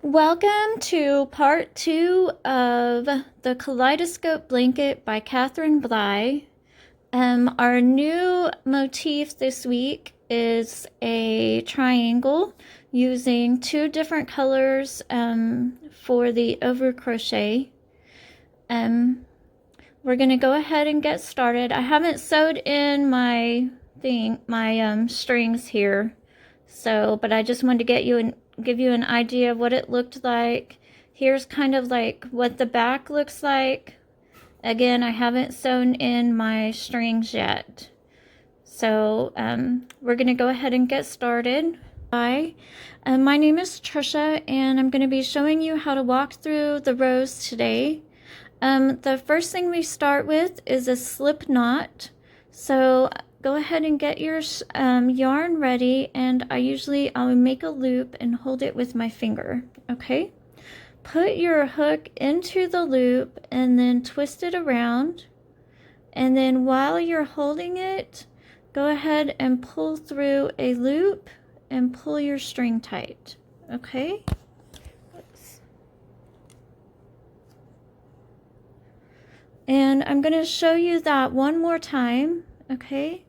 Welcome to part 2 of the Kaleidoscope Blanket by Catherine Bly. Our new motif this week is a triangle using 2 different colors for the over crochet. We're going to go ahead and get started. I haven't sewed in my strings here, but I just wanted to give you an idea of what it looked like. Here's kind of like what the back looks like. Again, I haven't sewn in my strings yet. So we're going to go ahead and get started. Hi, my name is Trisha, and I'm going to be showing you how to walk through the rows today. The first thing we start with is a slip knot. So go ahead and get your yarn ready, and I'll make a loop and hold it with my finger. Okay, put your hook into the loop and then twist it around, and then while you're holding it, go ahead and pull through a loop and pull your string tight. Okay. And I'm going to show you that one more time. Okay,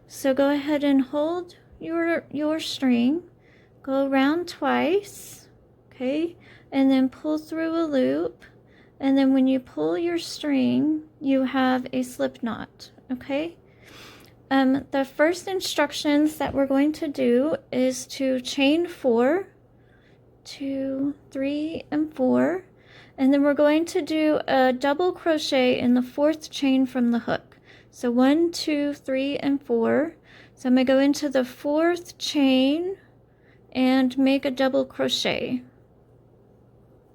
so go ahead and hold your string, go around twice, okay, and then pull through a loop, and then when you pull your string, you have a slip knot. Okay, the first instructions that we're going to do is to chain 4, 2, 3, and 4, and then we're going to do a double crochet in the 4th chain from the hook. So 1, 2, 3, and 4. So I'm going to go into the 4th chain and make a double crochet.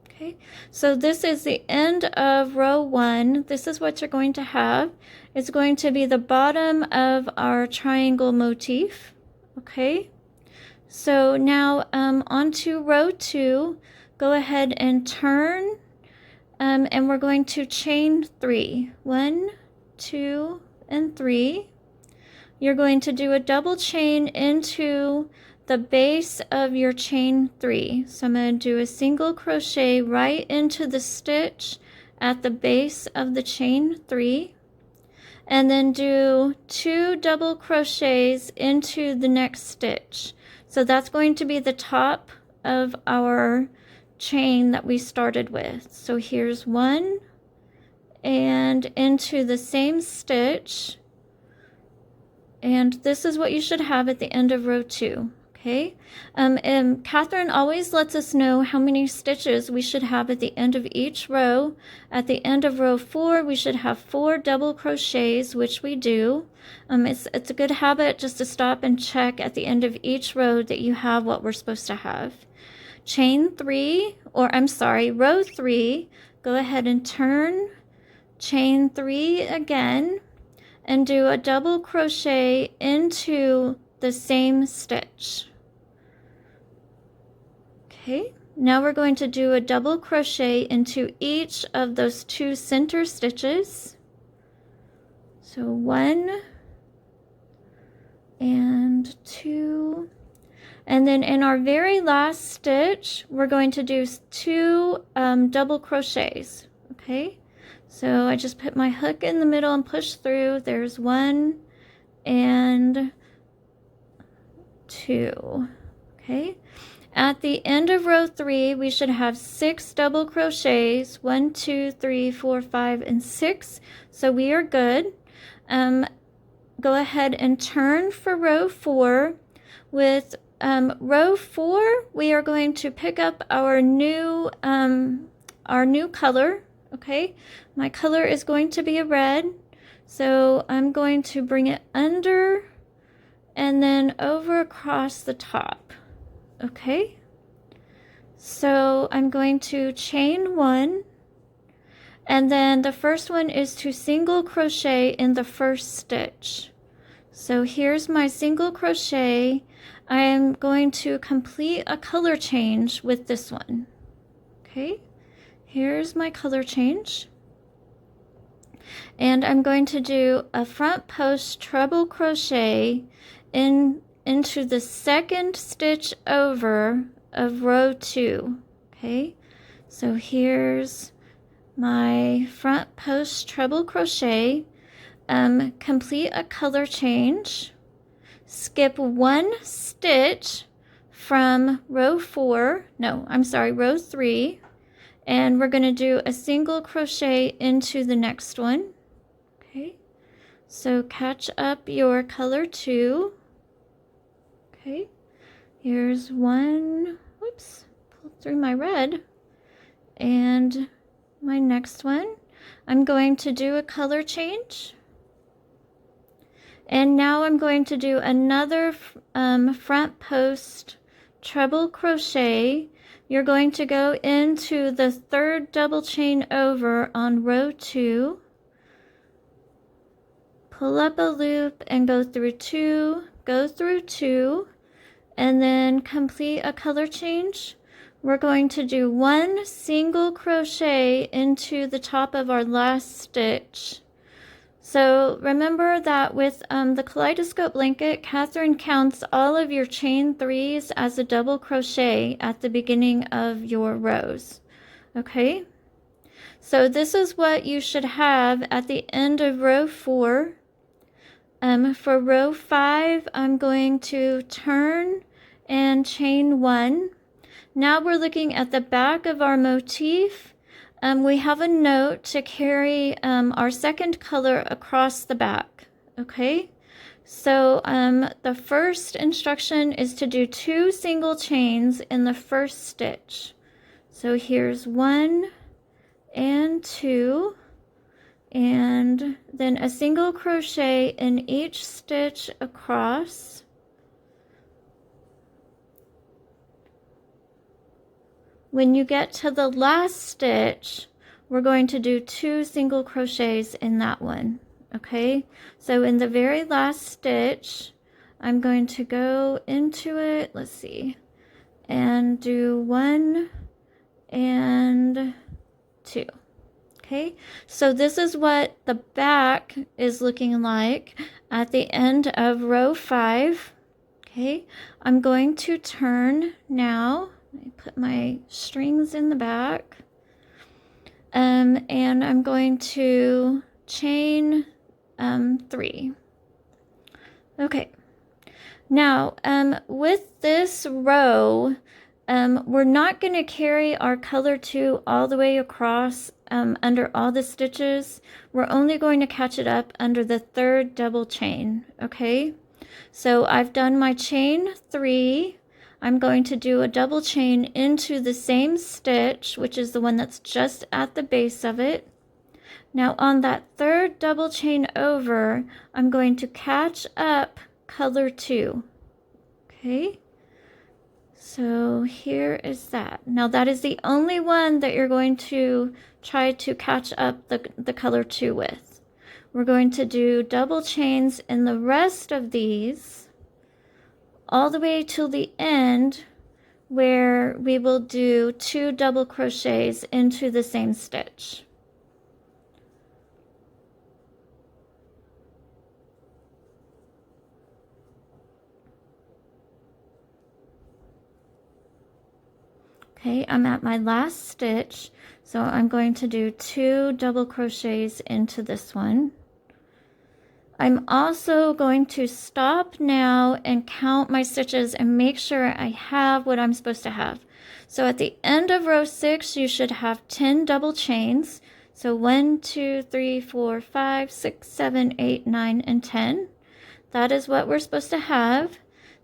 Okay, so this is the end of row 1. This is what you're going to have. It's going to be the bottom of our triangle motif. Okay, so now onto row 2. Go ahead and turn, and we're going to chain 3. 1, 2, and 3. You're going to do a double chain into the base of your chain 3. So I'm going to do a single crochet right into the stitch at the base of the chain 3, and then do 2 double crochets into the next stitch. So that's going to be the top of our chain that we started with. So here's 1, and into the same stitch, and this is what you should have at the end of row 2. Okay, and Catherine always lets us know how many stitches we should have at the end of each row. At the end of row 4, we should have 4 double crochets, which we do. It's a good habit just to stop and check at the end of each row that you have what we're supposed to have. Chain 3, row 3, go ahead and turn, chain 3 again, and do a double crochet into the same stitch. Okay, now we're going to do a double crochet into each of those 2 center stitches. So 1 and 2. And then in our very last stitch, we're going to do 2 double crochets. Okay, so I just put my hook in the middle and push through. There's 1 and 2. Okay, at the end of row 3, we should have 6 double crochets. 1, 2, 3, 4, 5, and 6. So we are good. Go ahead and turn for row 4. With row 4, we are going to pick up our new color. Okay, my color is going to be a red, so I'm going to bring it under and then over across the top. Okay, so I'm going to chain 1, and then the first one is to single crochet in the first stitch. So here's my single crochet. I am going to complete a color change with this one. Okay, here's my color change. And I'm going to do a front post treble crochet into the second stitch over of row 2. Okay, so here's my front post treble crochet. Complete a color change, skip 1 stitch from row 3, and we're going to do a single crochet into the next one. Okay, so catch up your color 2. Okay, here's one, whoops, pulled through my red, and my next one. I'm going to do a color change, and now I'm going to do another front post treble crochet. You're going to go into the 3rd double chain over on row 2, pull up a loop and go through 2, and then complete a color change. We're going to do 1 single crochet into the top of our last stitch. So remember that with the Kaleidoscope blanket, Catherine counts all of your chain 3s as a double crochet at the beginning of your rows. Okay, so this is what you should have at the end of row 4. For row 5, I'm going to turn and chain 1. Now we're looking at the back of our motif. We have a note to carry our second color across the back. Okay, so the first instruction is to do 2 single chains in the first stitch. So here's 1 and 2, and then a single crochet in each stitch across. When you get to the last stitch, we're going to do 2 single crochets in that one. Okay, so in the very last stitch, I'm going to go into it, let's see, and do 1 and 2. Okay, so this is what the back is looking like at the end of row 5. Okay, I'm going to turn now. I put my strings in the back, and I'm going to chain 3. Okay, now with this row, we're not going to carry our color 2 all the way across under all the stitches. We're only going to catch it up under the 3rd double chain. Okay, so I've done my chain 3. I'm going to do a double chain into the same stitch, which is the one that's just at the base of it. Now on that 3rd double chain over, I'm going to catch up color 2. Okay, so here is that. Now that is the only one that you're going to try to catch up the color 2 with. We're going to do double chains in the rest of these all the way till the end, where we will do 2 double crochets into the same stitch. Okay, I'm at my last stitch, so I'm going to do 2 double crochets into this one. I'm also going to stop now and count my stitches and make sure I have what I'm supposed to have. So at the end of row 6, you should have 10 double chains. So 1, 2, 3, 4, 5, 6, 7, 8, 9, and 10. That is what we're supposed to have.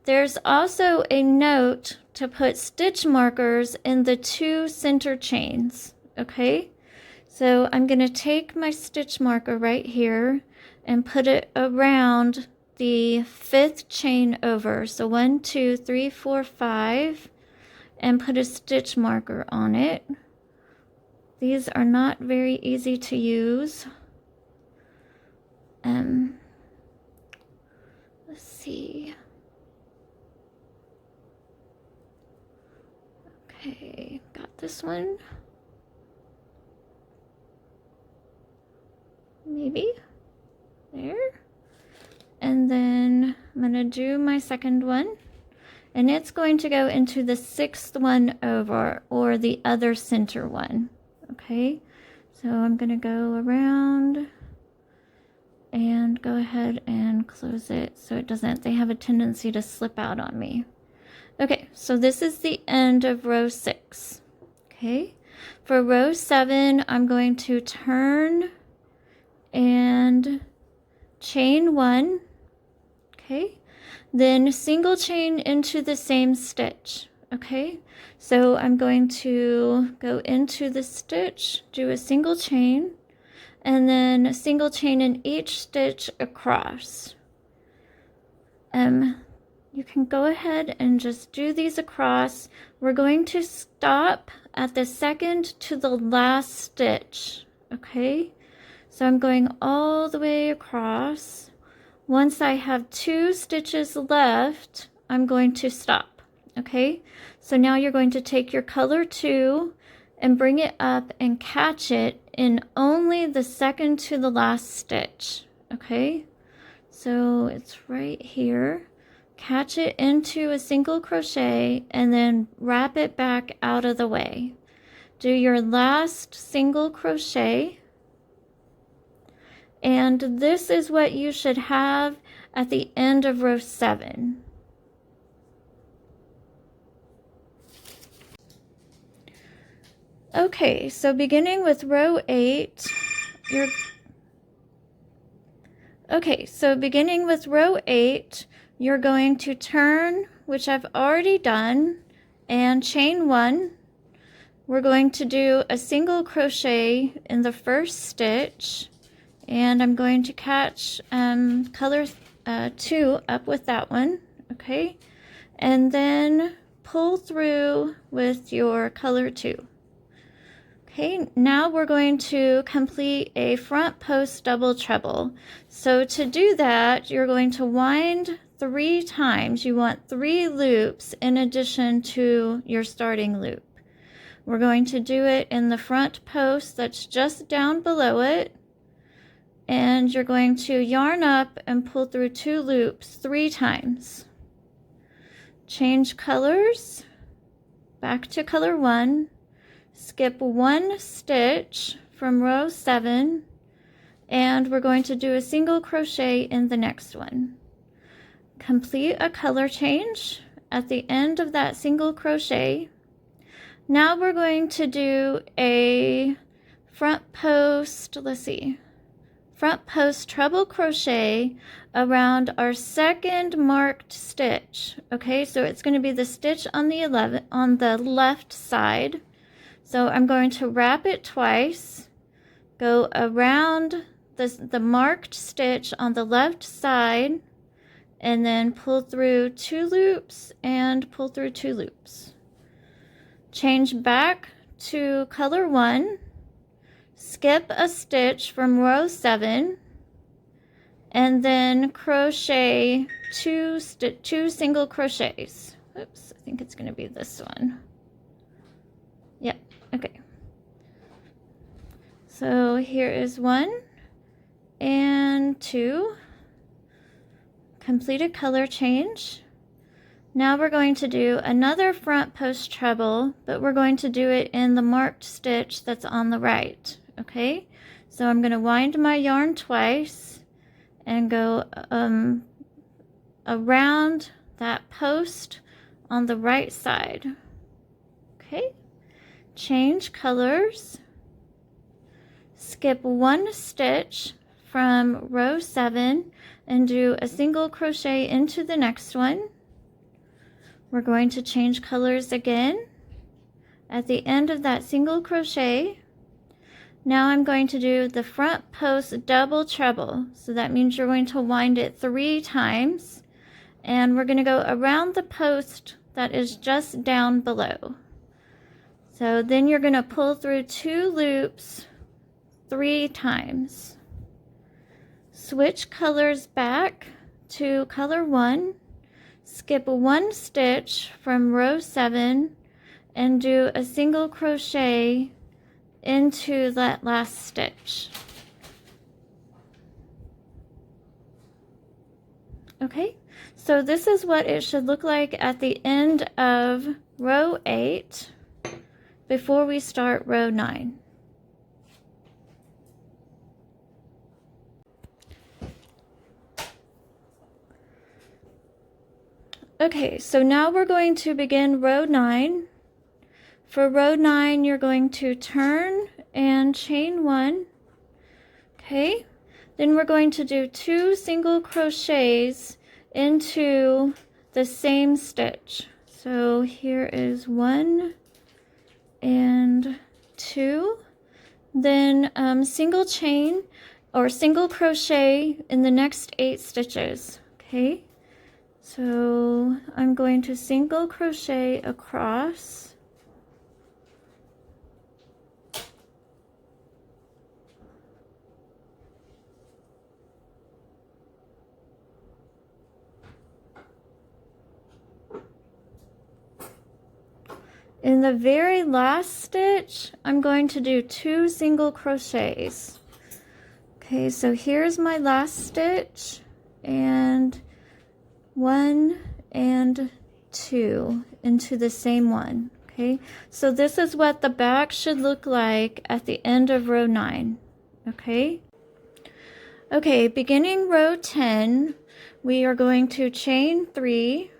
There's also a note to put stitch markers in the 2 center chains. Okay, so I'm going to take my stitch marker right here and put it around the 5th chain over. So 1, 2, 3, 4, 5, and put a stitch marker on it. These are not very easy to use. Let's see. Okay, got this one. Maybe. There. And then I'm going to do my second one. and it's going to go into the 6th one over, or the other center one. Okay, so I'm going to go around and go ahead and close it so it doesn't, they have a tendency to slip out on me. Okay, so this is the end of row 6. Okay, for row 7, I'm going to turn and chain 1. Okay, then single chain into the same stitch. Okay, so I'm going to go into the stitch, do a single chain, and then a single chain in each stitch across. You can go ahead and just do these across. We're going to stop at the second to the last stitch. Okay, so I'm going all the way across. Once I have 2 stitches left, I'm going to stop. Okay, so now you're going to take your color 2 and bring it up and catch it in only the second to the last stitch. Okay, so it's right here. Catch it into a single crochet and then wrap it back out of the way. Do your last single crochet, and this is what you should have at the end of row 7. Okay, so beginning with row 8, you're going to turn, which I've already done, and chain 1. We're going to do a single crochet in the first stitch, and I'm going to catch color 2 up with that one. Okay, and then pull through with your color 2. Okay, now we're going to complete a front post double treble. So to do that, you're going to wind 3 times. You want 3 loops in addition to your starting loop. We're going to do it in the front post that's just down below it, and you're going to yarn up and pull through 2 loops 3 times. Change colors back to color 1. Skip 1 stitch from row 7, and we're going to do a single crochet in the next one. Complete a color change at the end of that single crochet. Now we're going to do a front post treble crochet around our second marked stitch. Okay, so it's going to be the stitch on the left side. So I'm going to wrap it twice, go around the marked stitch on the left side, and then pull through 2 loops and pull through 2 loops. Change back to color 1, skip a stitch from row 7, and then crochet 2 single crochets. Oops, I think it's going to be this one. Yep, okay. So here is 1 and 2. Complete a color change. Now we're going to do another front post treble, but we're going to do it in the marked stitch that's on the right. Okay, so I'm going to wind my yarn twice and go around that post on the right side. Okay, change colors, skip 1 stitch from row 7 and do a single crochet into the next one. We're going to change colors again at the end of that single crochet. Now I'm going to do the front post double treble. So that means you're going to wind it 3 times, and we're going to go around the post that is just down below. So then you're going to pull through 2 loops 3 times. Switch colors back to color 1. Skip 1 stitch from row 7 and do a single crochet into that last stitch. Okay, So this is what it should look like at the end of row 8 before we start row 9. Okay, so now we're going to begin row 9. For row 9, you're going to turn and chain 1. Okay, then we're going to do 2 single crochets into the same stitch. So here is 1 and 2. Then single chain or single crochet in the next 8 stitches. Okay, so I'm going to single crochet across. In the very last stitch, I'm going to do 2 single crochets. Okay, so here's my last stitch, and 1 and 2 into the same one. Okay, so this is what the back should look like at the end of row 9. Okay, beginning row 10, we are going to chain 3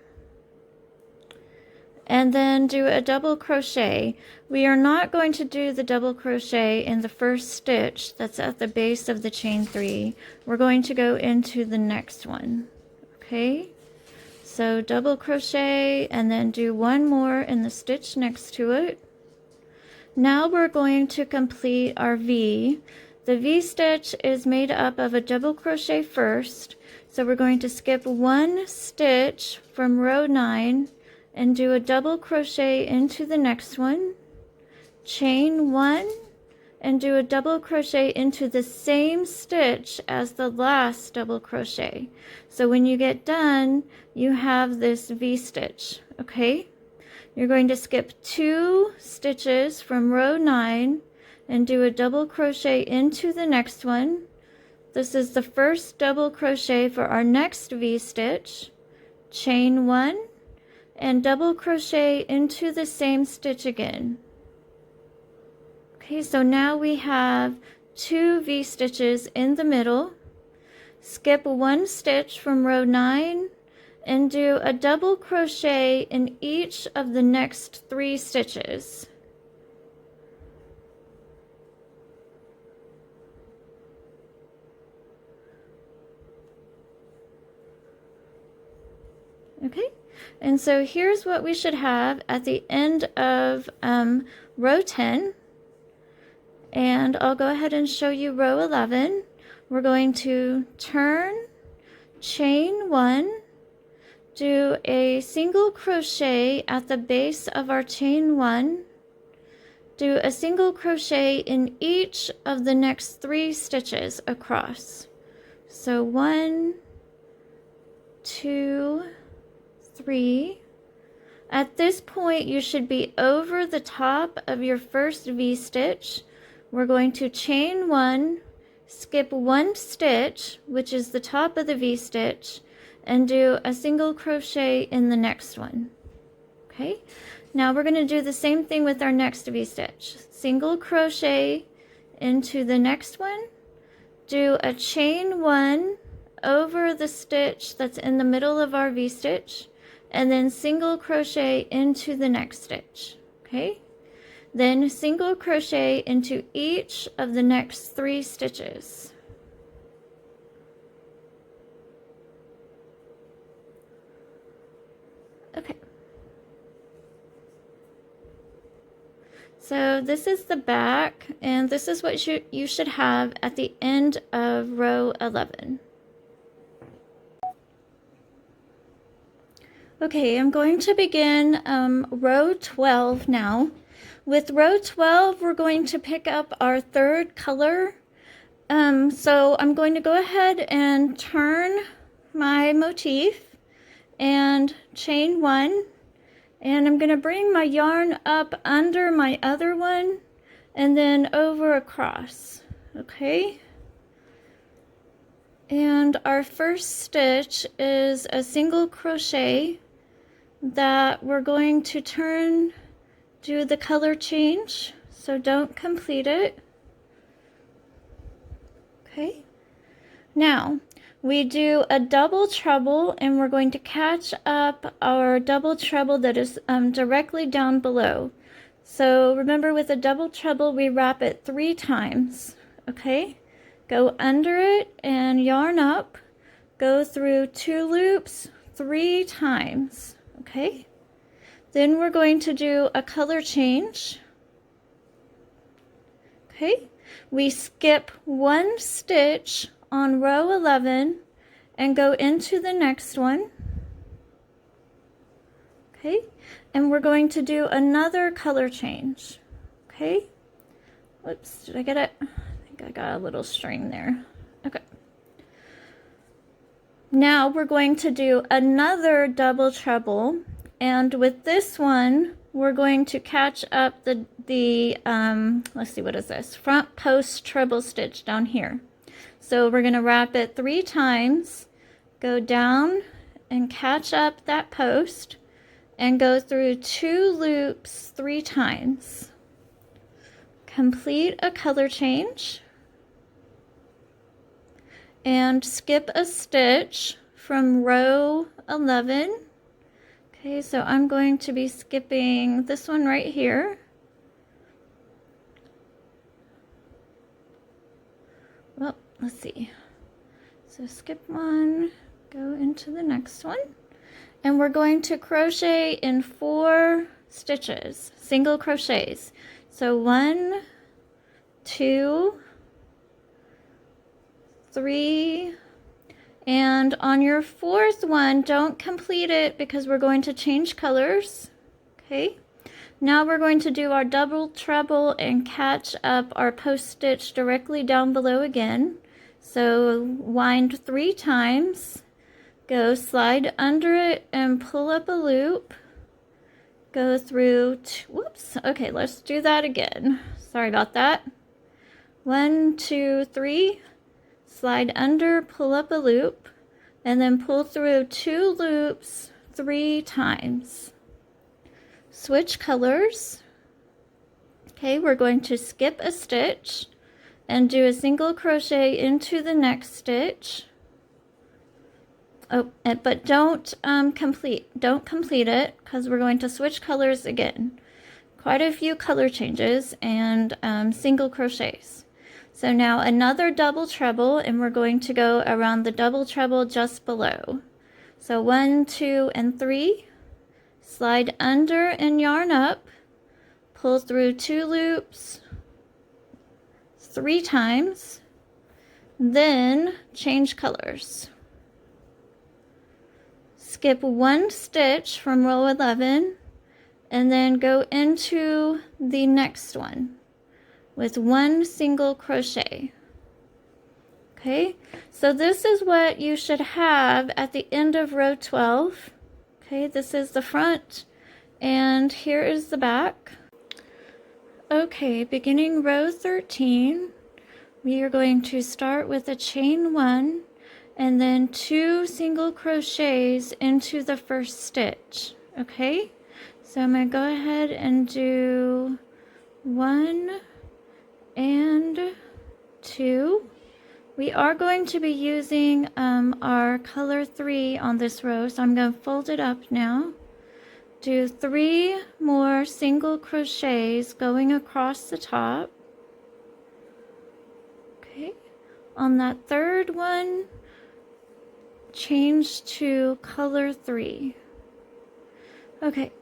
and then do a double crochet. We are not going to do the double crochet in the first stitch that's at the base of the chain 3. We're going to go into the next one. Okay, so double crochet and then do 1 more in the stitch next to it. Now we're going to complete our V. The V stitch is made up of a double crochet first, so we're going to skip 1 stitch from row 9 and do a double crochet into the next one, chain 1, and do a double crochet into the same stitch as the last double crochet. So when you get done, you have this V stitch. Okay, you're going to skip 2 stitches from row 9 and do a double crochet into the next one. This is the first double crochet for our next V stitch, chain 1, and double crochet into the same stitch again. Okay, so now we have 2 V stitches in the middle. Skip 1 stitch from row 9 and do a double crochet in each of the next 3 stitches. Okay, and so here's what we should have at the end of row 10. And I'll go ahead and show you row 11. We're going to turn, chain 1, do a single crochet at the base of our chain 1, do a single crochet in each of the next 3 stitches across. So 1, 2, 3. At this point, you should be over the top of your first V stitch. We're going to chain 1, skip 1 stitch, which is the top of the V stitch, and do a single crochet in the next one. Okay, now we're going to do the same thing with our next V stitch. Single crochet into the next one, do a chain 1 over the stitch that's in the middle of our V stitch, and then single crochet into the next stitch. Okay, then single crochet into each of the next 3 stitches. Okay, so this is the back, and this is what you should have at the end of row 11. Okay, I'm going to begin row 12 now. With row 12, we're going to pick up our 3rd color. So I'm going to go ahead and turn my motif and chain 1, and I'm going to bring my yarn up under my other one and then over across. Okay, And our first stitch is a single crochet that we're going to do the color change, so don't complete it. Okay, now we do a double treble, and we're going to catch up our double treble that is directly down below. So remember, with a double treble we wrap it 3 times. Okay, go under it and yarn up, go through 2 loops 3 times. Okay, then we're going to do a color change. Okay, we skip 1 stitch on row 11 and go into the next one. Okay, and we're going to do another color change. Okay, whoops, did I get it? I think I got a little string there. Okay, now we're going to do another double treble, and with this one we're going to catch up the let's see, what is this? Front post treble stitch down here. So we're going to wrap it 3 times, go down and catch up that post, and go through 2 loops 3 times. Complete a color change and skip a stitch from row 11. Okay, so I'm going to be skipping this one right here. Well, let's see. So skip one, go into the next one. And we're going to crochet in 4 stitches, single crochets. So 1, 2, 3, and on your 4th one, don't complete it because we're going to change colors. Okay, now we're going to do our double treble and catch up our post stitch directly down below again. So wind 3 times, go slide under it and pull up a loop, go through whoops, okay, let's do that again, sorry about that. 1, 2, 3, slide under, pull up a loop, and then pull through 2 loops 3 times. Switch colors. Okay, we're going to skip a stitch and do a single crochet into the next stitch. Oh, but don't complete it, because we're going to switch colors again. Quite a few color changes and single crochets. So now another double treble, and we're going to go around the double treble just below. So 1, 2, and 3, slide under and yarn up, pull through 2 loops 3 times, then change colors. Skip 1 stitch from row 11 and then go into the next one with 1 single crochet. Okay, so this is what you should have at the end of row 12. Okay, this is the front and here is the back. Okay, beginning row 13, we are going to start with a chain 1 and then 2 single crochets into the first stitch. Okay, so I'm going to go ahead and do 1 and 2. We are going to be using our color 3 on this row, so I'm going to fold it up now. Do 3 more single crochets going across the top. Okay, on that 3rd one, change to color 3. Okay,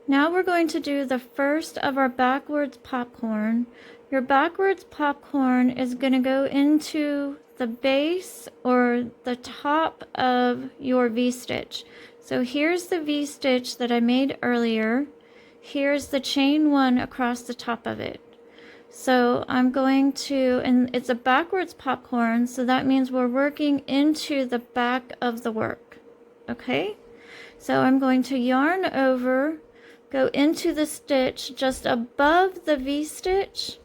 now we're going to do the first of our backwards popcorn. Your backwards popcorn is going to go into the base or the top of your V-stitch. So here's the V-stitch that I made earlier. Here's the chain 1 across the top of it. So I'm going to, and it's a backwards popcorn, so that means we're working into the back of the work. Okay, so I'm going to yarn over, go into the stitch just above the V-stitch,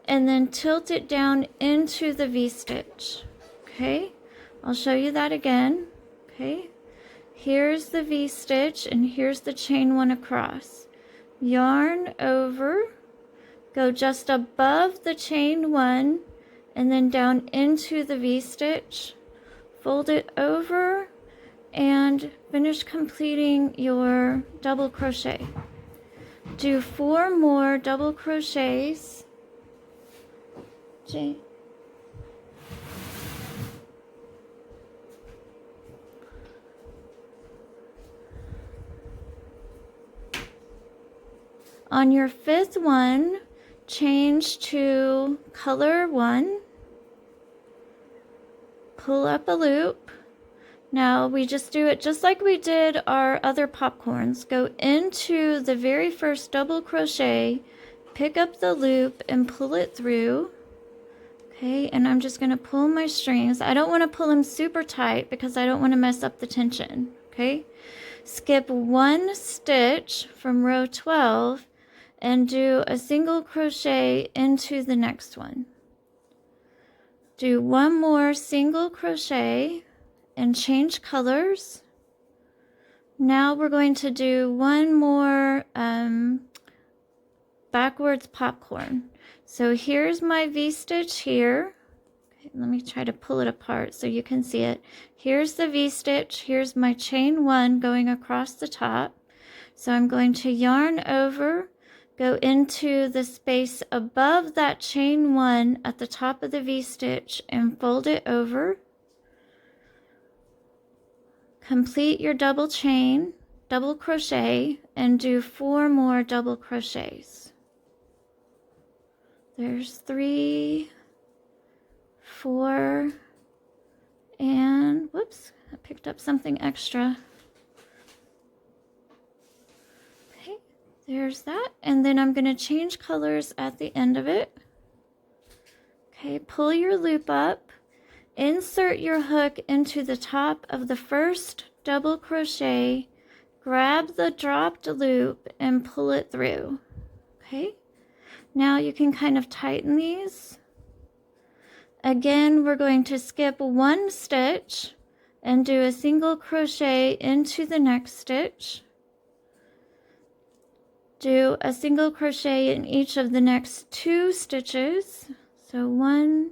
and then tilt it down into the V-stitch. Okay, I'll show you that again. Okay, here's the V-stitch and here's the chain 1 across. Yarn over, go just above the chain 1 and then down into the V-stitch, fold it over, and finish completing your double crochet. Do 4 more double crochets. On your 5th one, change to color 1, pull up a loop. Now we just do it just like we did our other popcorns. Go into the very first double crochet, pick up the loop and pull it through. Okay, and I'm just going to pull my strings. I don't want to pull them super tight because I don't want to mess up the tension. Okay, skip 1 stitch from row 12 and do a single crochet into the next one. Do 1 more single crochet and change colors. Now we're going to do 1 more backwards popcorn. So here's my V-stitch here. Okay, let me try to pull it apart so you can see it. Here's the V-stitch. Here's my chain 1 going across the top. So I'm going to yarn over, go into the space above that chain 1 at the top of the V-stitch and fold it over. Complete your double chain, double crochet, and do 4 more double crochets. There's 3, 4, and whoops, I picked up something extra. Okay, there's that. And then I'm going to change colors at the end of it. Okay, pull your loop up, insert your hook into the top of the first double crochet, grab the dropped loop and pull it through. Okay, now you can kind of tighten these. Again, we're going to skip 1 stitch and do a single crochet into the next stitch. Do a single crochet in each of the next 2 stitches. So 1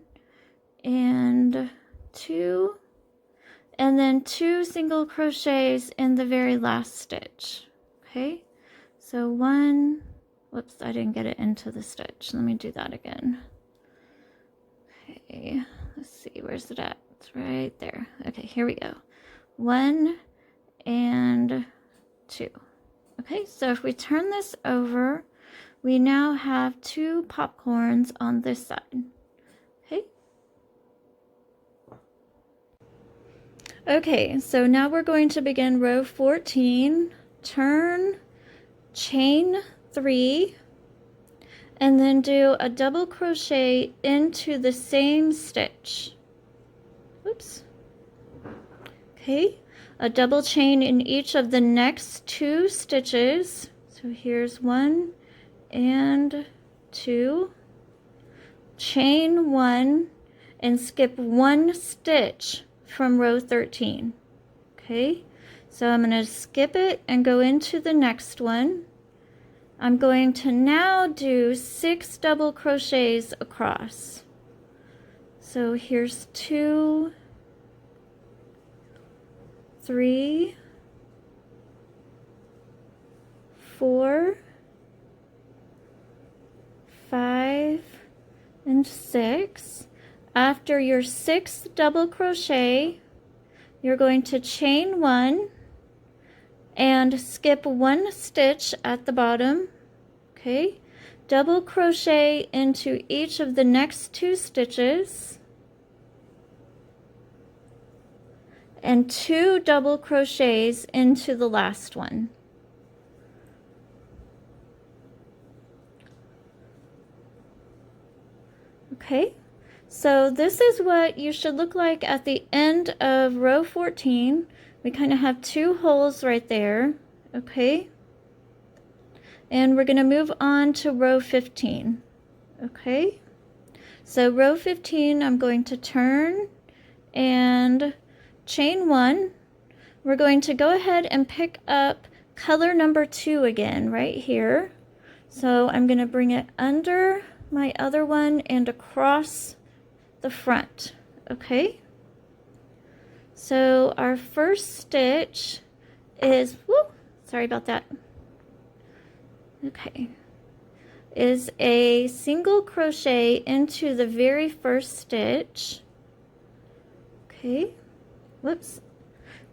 and 2, and then 2 single crochets in the very last stitch. Okay, so 1, whoops, I didn't get it into the stitch. Let me do that again. Okay, let's see, where's it at? It's right there. Okay, here we go. 1 and 2. Okay, so if we turn this over, we now have 2 popcorns on this side. Okay. Okay, so now we're going to begin row 14. Turn, chain 3, and then do a double crochet into the same stitch. Oops. Okay, a double chain in each of the next 2 stitches. So here's 1 and 2. Chain 1 and skip 1 stitch from row 13. Okay, so I'm going to skip it and go into the next one. I'm going to now do 6 double crochets across. So here's 2, 3, 4, 5, and 6. After your 6th double crochet, you're going to chain 1 and skip 1 stitch at the bottom. Okay, double crochet into each of the next 2 stitches and 2 double crochets into the last one. Okay, so this is what you should look like at the end of row 14. We kind of have 2 holes right there. Okay, and we're going to move on to row 15. Okay, so row 15, I'm going to turn and chain 1. We're going to go ahead and pick up color number 2 again right here. So I'm going to bring it under my other one and across the front. Okay, so our first stitch is, sorry about that. Okay, is a single crochet into the very first stitch. Okay, whoops.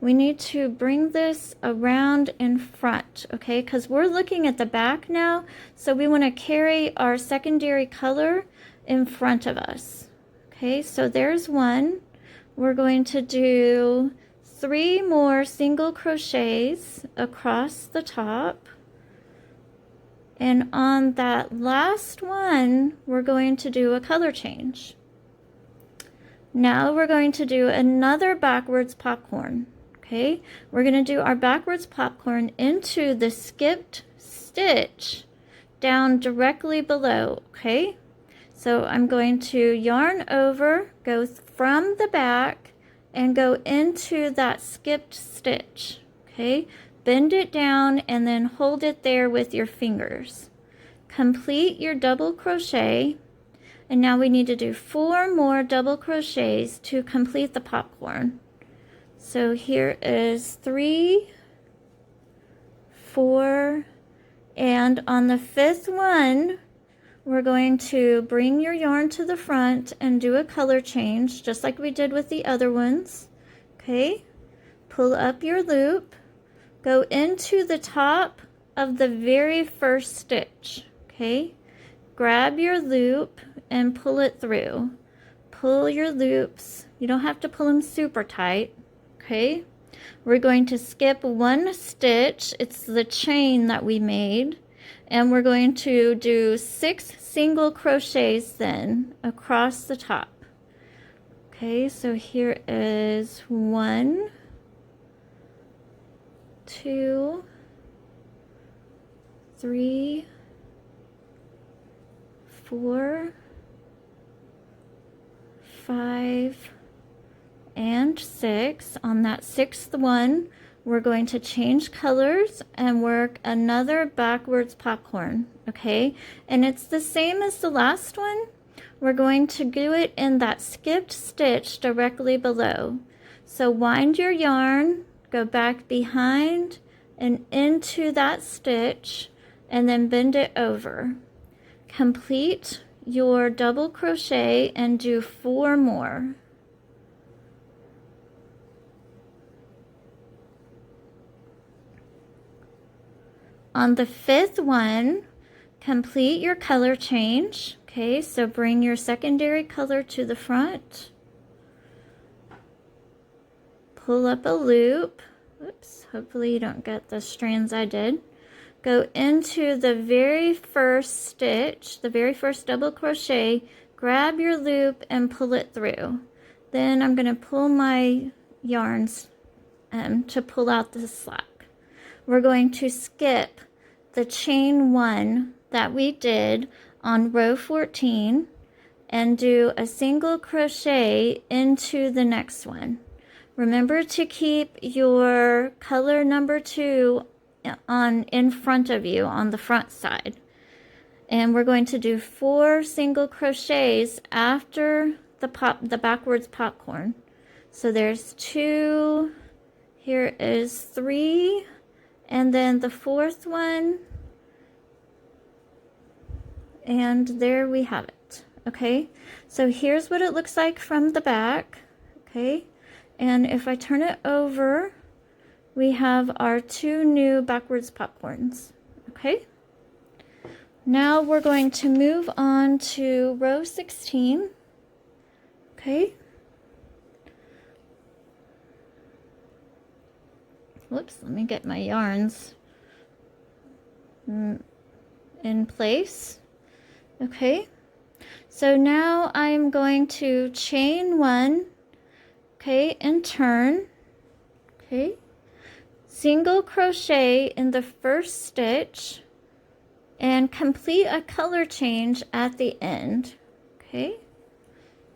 We need to bring this around in front, okay, because we're looking at the back now, so we want to carry our secondary color in front of us. Okay, so there's one. We're going to do 3 more single crochets across the top. And on that last one, we're going to do a color change. Now we're going to do another backwards popcorn. Okay, we're going to do our backwards popcorn into the skipped stitch down directly below. Okay, so I'm going to yarn over, go from the back, and go into that skipped stitch. Okay, bend it down and then hold it there with your fingers. Complete your double crochet, and now we need to do 4 more double crochets to complete the popcorn. So here is 3, 4, and on the 5th one, we're going to bring your yarn to the front and do a color change, just like we did with the other ones. Okay, pull up your loop, go into the top of the very first stitch. Okay, grab your loop and pull it through. Pull your loops. You don't have to pull them super tight. Okay, we're going to skip 1 stitch. It's the chain that we made, and we're going to do 6 single crochets then across the top. Okay, so here is 1, 2, 3, 4, 5, and 6. On that 6th one, we're going to change colors and work another backwards popcorn. Okay, and it's the same as the last one. We're going to do it in that skipped stitch directly below. So wind your yarn, go back behind and into that stitch, and then bend it over. Complete your double crochet and do 4 more. On the 5th one, complete your color change. Okay, so bring your secondary color to the front. Pull up a loop. Oops, hopefully you don't get the strands I did. Go into the very first stitch, the very first double crochet, grab your loop and pull it through. Then I'm going to pull my yarns to pull out the slack. We're going to skip the chain 1 that we did on row 14 and do a single crochet into the next one. Remember to keep your color number 2 in front of you on the front side. And we're going to do 4 single crochets after the backwards popcorn. So there's 2, here is 3, and then the 4th one, and there we have it. Okay, so here's what it looks like from the back. Okay, and if I turn it over, we have our 2 new backwards popcorns. Okay, now we're going to move on to row 16. Okay, whoops, let me get my yarns in place. Okay, so now I'm going to chain 1, okay, and turn. Okay, single crochet in the first stitch and complete a color change at the end. Okay,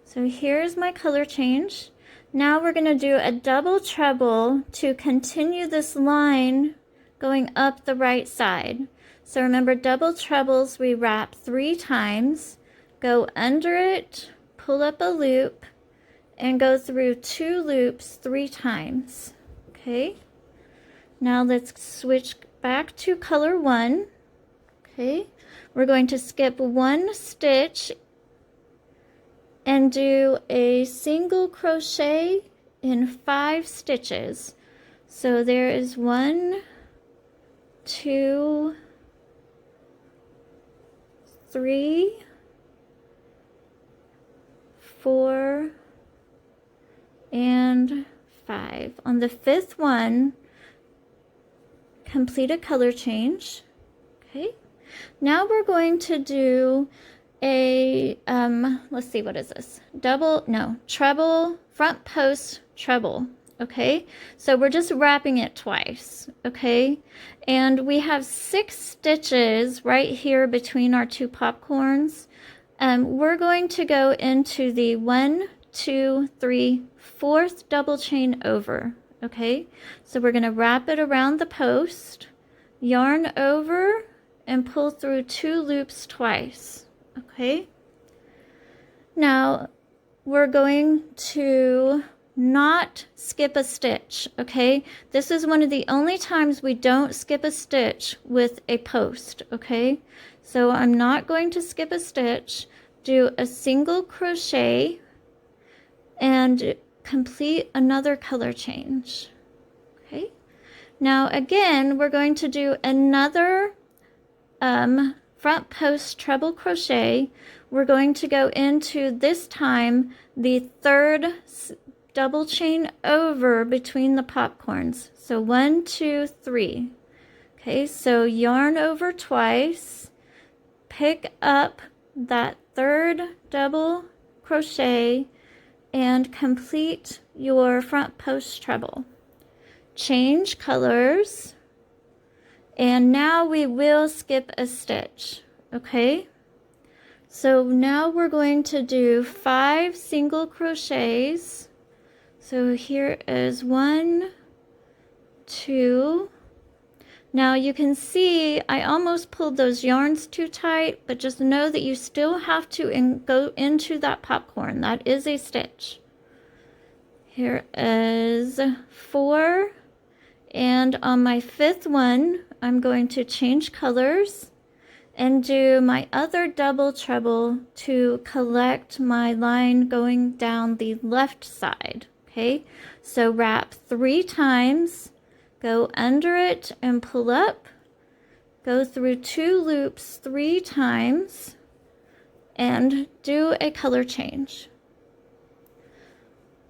so here's my color change. Now we're going to do a double treble to continue this line going up the right side. So remember, double trebles, we wrap 3 times, go under it, pull up a loop, and go through 2 loops 3 times. Okay, now let's switch back to color 1. Okay, we're going to skip 1 stitch and do a single crochet in 5 stitches. So there is 1, 2, 3, 4, and 5. On the 5th one, complete a color change. Okay, now we're going to do a let's see, what is this? Treble, front post treble. Okay, so we're just wrapping it twice. Okay, and we have 6 stitches right here between our 2 popcorns. We're going to go into the 1, 2, 3, 4th double chain over. Okay, so we're going to wrap it around the post, yarn over, and pull through 2 loops twice. Okay, now we're going to not skip a stitch. Okay, this is one of the only times we don't skip a stitch with a post. Okay, so I'm not going to skip a stitch. Do a single crochet and complete another color change. Okay, now again we're going to do another front post treble crochet. We're going to go into, this time, the 3rd double chain over between the popcorns. So 1, 2, 3. Okay, so yarn over twice, pick up that 3rd double crochet, and complete your front post treble. Change colors, and now we will skip a stitch. Okay, so now we're going to do 5 single crochets. So here is 1, 2. Now you can see I almost pulled those yarns too tight, but just know that you still have to go into that popcorn. That is a stitch. Here is 4, and on my 5th one, I'm going to change colors and do my other double treble to collect my line going down the left side. Okay, so wrap 3 times, go under it and pull up, go through 2 loops 3 times, and do a color change.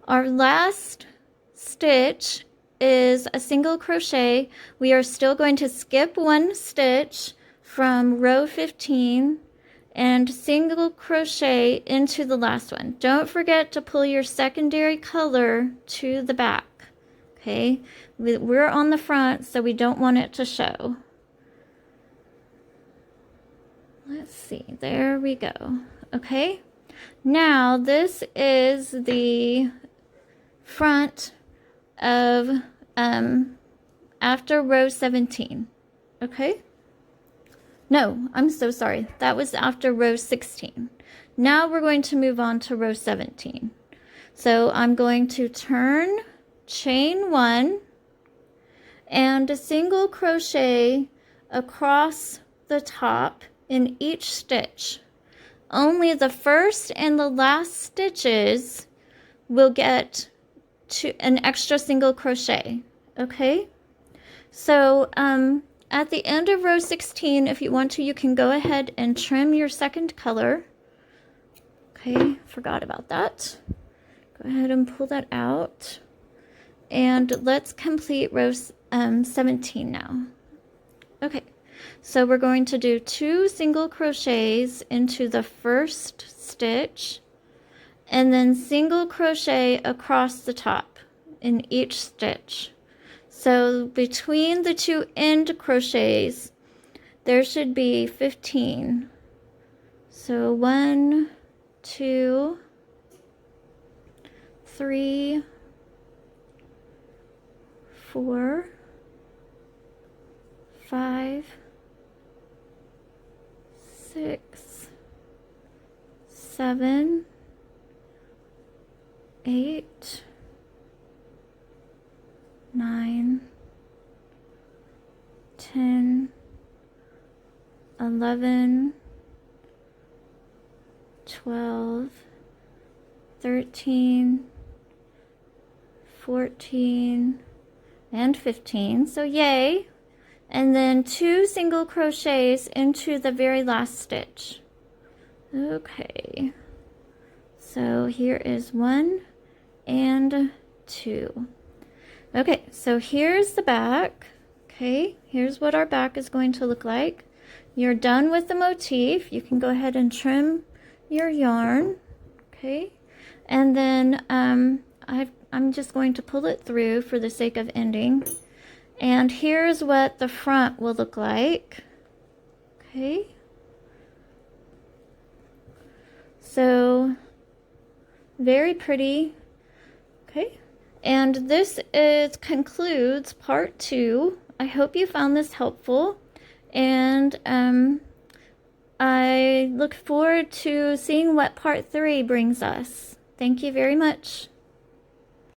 Our last stitch is a single crochet. We are still going to skip 1 stitch from row 15 and single crochet into the last one. Don't forget to pull your secondary color to the back. Okay, we're on the front, so we don't want it to show. Let's see, there we go. Okay, now this is the front of after row 17. Okay, no, I'm so sorry, that was after row 16. Now we're going to move on to row 17. So I'm going to turn, chain 1, and a single crochet across the top in each stitch. Only the first and the last stitches will get to an extra single crochet. Okay, so at the end of row 16, if you want to, you can go ahead and trim your second color. Okay, forgot about that. Go ahead and pull that out. And let's complete row 17 now. Okay, so we're going to do 2 single crochets into the first stitch, and then single crochet across the top in each stitch. So between the 2 end crochets, there should be 15. So 1, 2, 3, 4, 5, 6, 7, 8, 9, 10, 11, 12, 13, 14, and 15. So yay. And then 2 single crochets into the very last stitch. Okay. So here is 1 and 2. Okay, so here's the back. Okay, here's what our back is going to look like. You're done with the motif. You can go ahead and trim your yarn. Okay, and then I'm just going to pull it through for the sake of ending. And here's what the front will look like. Okay, so very pretty. Okay, and this concludes part 2. I hope you found this helpful, and I look forward to seeing what part 3 brings us. Thank you very much.